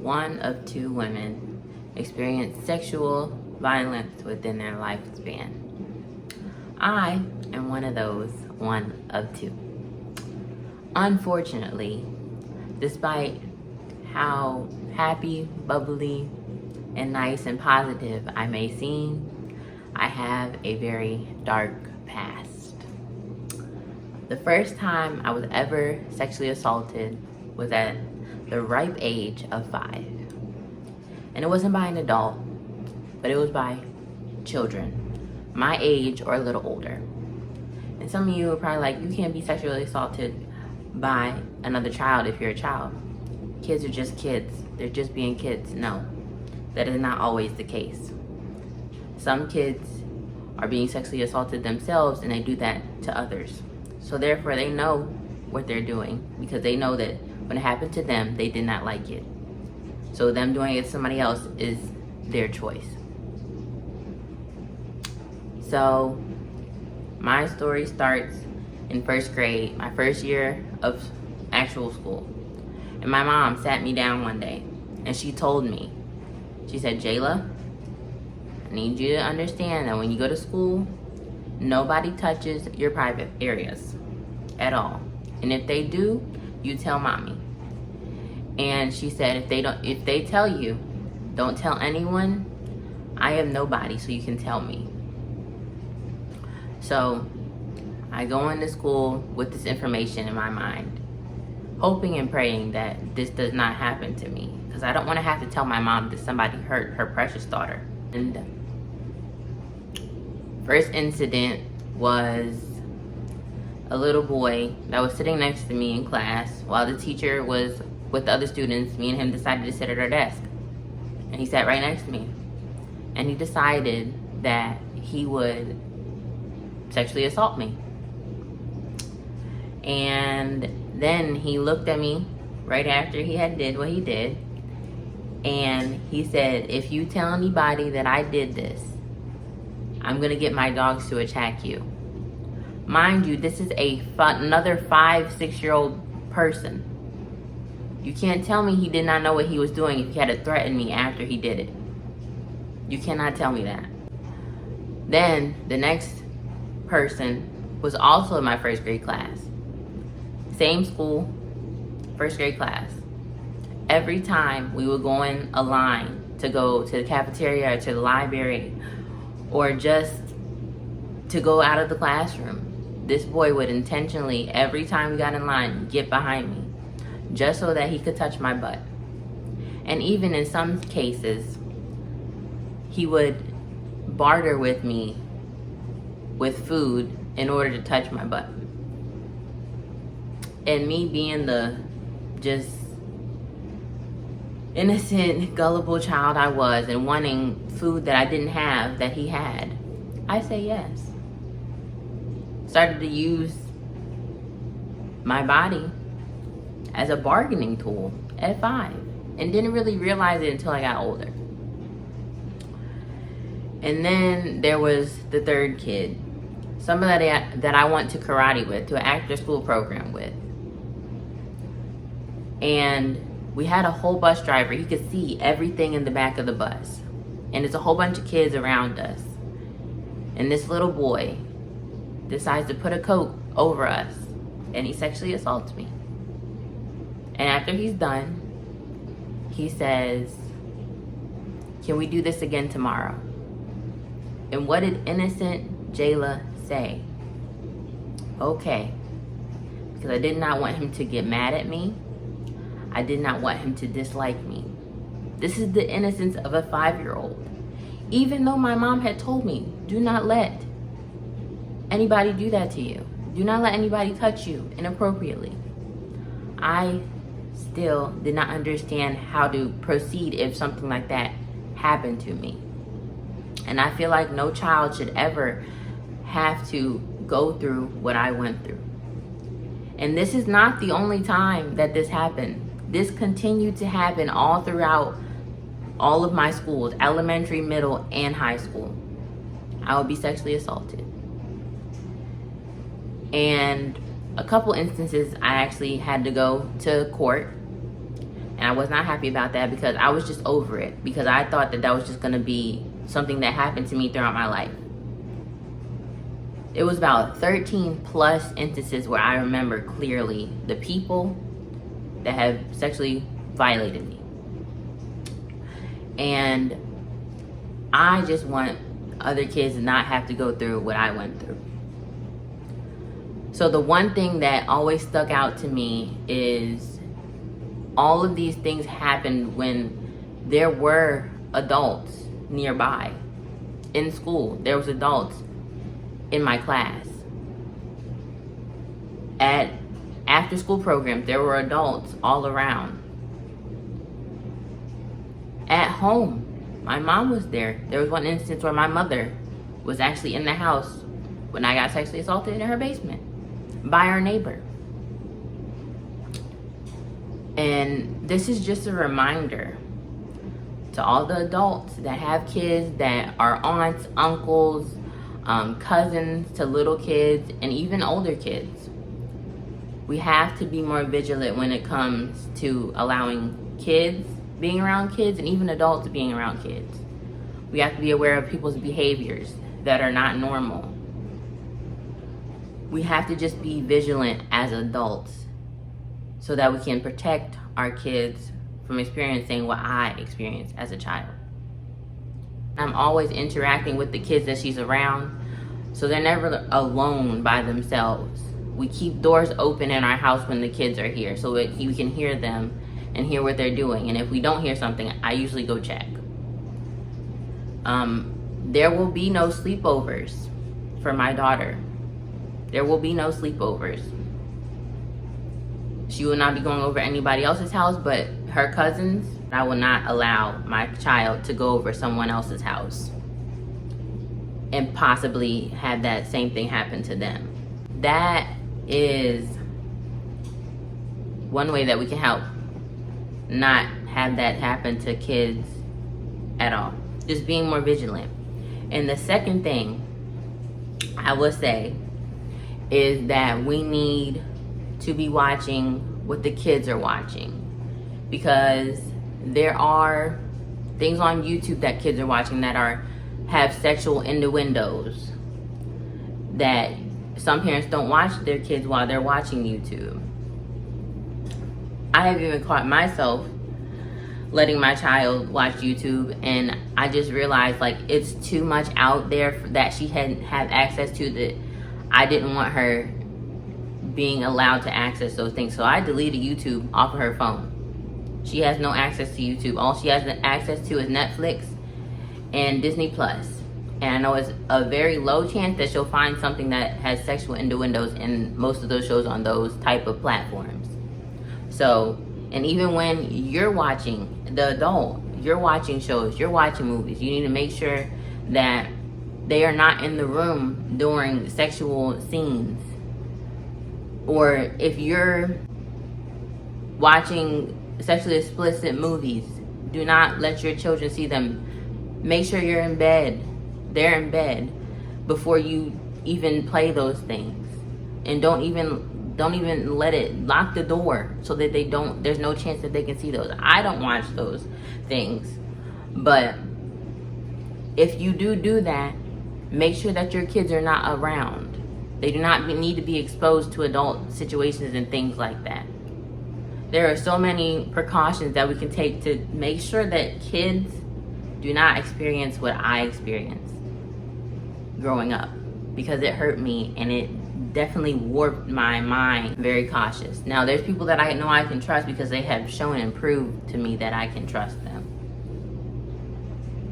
one of two women experience sexual violence within their lifespan. I am one of those one of two. Unfortunately, despite how happy, bubbly, and nice and positive I may seem, I have a very dark past. The first time I was ever sexually assaulted was at the ripe age of 5. And it wasn't by an adult, but it was by children, my age or a little older. And some of you are probably like, you can't be sexually assaulted by another child if you're a child. Kids are just kids. They're just being kids. No, that is not always the case. Some kids are being sexually assaulted themselves and they do that to others. So therefore they know what they're doing because they know that when it happened to them, they did not like it. So them doing it to somebody else is their choice. So my story starts in 1st grade, my first year of actual school. And my mom sat me down one day and she told me, she said, Jayla, I need you to understand that when you go to school, nobody touches your private areas at all. And if they do, you tell mommy. And she said, if they tell you, don't tell anyone. I am nobody, so you can tell me. So I go into school with this information in my mind, hoping and praying that this does not happen to me, because I don't want to have to tell my mom that somebody hurt her precious daughter. And first incident was a little boy that was sitting next to me in class while the teacher was with the other students. Me and him decided to sit at our desk, and he sat right next to me, and he decided that he would sexually assault me. And then he looked at me right after he had did what he did, and he said, if you tell anybody that I did this, I'm gonna get my dogs to attack you. Mind you, this is another 5-6-year-old person. You can't tell me he did not know what he was doing if he had to threaten me after he did it. You cannot tell me that. Then the next person was also in my 1st grade class. Same school, 1st grade class. Every time we would go in a line to go to the cafeteria or to the library or just to go out of the classroom, this boy would intentionally, every time we got in line, get behind me just so that he could touch my butt. And even in some cases, he would barter with me with food in order to touch my butt. And me being the just innocent, gullible child I was and wanting food that I didn't have that he had, I say yes. Started to use my body as a bargaining tool at 5 and didn't really realize it until I got older. And then there was the 3rd kid, somebody that I went to karate with, to an after school program with. And we had a whole bus driver. He could see everything in the back of the bus. And there's a whole bunch of kids around us. And this little boy decides to put a coat over us and he sexually assaults me. And after he's done, he says, can we do this again tomorrow? And what did innocent Jayla say? Okay. Because I did not want him to get mad at me. I did not want him to dislike me. This is the innocence of a 5-year-old. Even though my mom had told me, do not let anybody do that to you. Do not let anybody touch you inappropriately. I still did not understand how to proceed if something like that happened to me. And I feel like no child should ever have to go through what I went through. And this is not the only time that this happened. This continued to happen all throughout all of my schools, elementary, middle, and high school. I would be sexually assaulted. And a couple instances I actually had to go to court And I was not happy about that because I was just over it, because I thought that that was just going to be something that happened to me throughout my life. It was about 13 plus instances where I remember clearly the people that have sexually violated me. And I just want other kids to not have to go through what I went through. So the one thing that always stuck out to me is all of these things happened when there were adults nearby. In school, there was adults in my class. At after school programs, there were adults all around. At home, my mom was there. There was one instance where my mother was actually in the house when I got sexually assaulted in her basement by our neighbor. And this is just a reminder to all the adults that have kids that are aunts, uncles, cousins to little kids, and even older kids. We have to be more vigilant when it comes to allowing kids being around kids, and even adults being around kids. We have to be aware of people's behaviors that are not normal. We have to just be vigilant as adults so that we can protect our kids from experiencing what I experienced as a child. I'm always interacting with the kids that she's around, so they're never alone by themselves. We keep doors open in our house when the kids are here so that we can hear them and hear what they're doing. And if we don't hear something, I usually go check. There will be no sleepovers for my daughter. There will be no sleepovers. She will not be going over anybody else's house, but her cousins, I will not allow my child to go over someone else's house and possibly have that same thing happen to them. That is one way that we can help not have that happen to kids at all. Just being more vigilant. And the second thing I would say is that we need to be watching what the kids are watching, because there are things on YouTube that kids are watching that have sexual innuendos that some parents don't watch their kids while they're watching YouTube. I have even caught myself letting my child watch YouTube, and I just realized like it's too much out there that she hadn't have access to, that I didn't want her being allowed to access those things. So I deleted YouTube off of her phone. She has no access to YouTube. All she has access to is Netflix and Disney Plus. And I know it's a very low chance that she'll find something that has sexual innuendos in most of those shows on those type of platforms. So, and even when you're watching, the adult, you're watching shows, you're watching movies, you need to make sure that they are not in the room during sexual scenes. Or if you're watching sexually explicit movies, do not let your children see them. Make sure you're in bed, they're in bed, before you even play those things. And don't even let it, lock the door so that there's no chance that they can see those. I don't watch those things. But if you do that, make sure that your kids are not around. They do not need to be exposed to adult situations and things like that. There are so many precautions that we can take to make sure that kids do not experience what I experienced growing up, because it hurt me and it definitely warped my mind. Very cautious. Now, there's people that I know I can trust because they have shown and proved to me that I can trust them.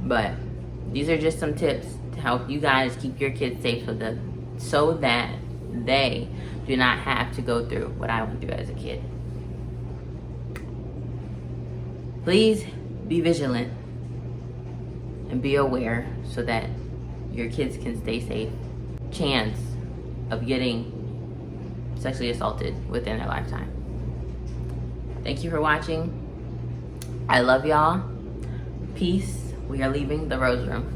But these are just some tips to help you guys keep your kids safe so that they do not have to go through what I went through as a kid. Please be vigilant and be aware so that your kids can stay safe. Chance of getting sexually assaulted within their lifetime. Thank you for watching. I love y'all. Peace. We are leaving the Rose Room.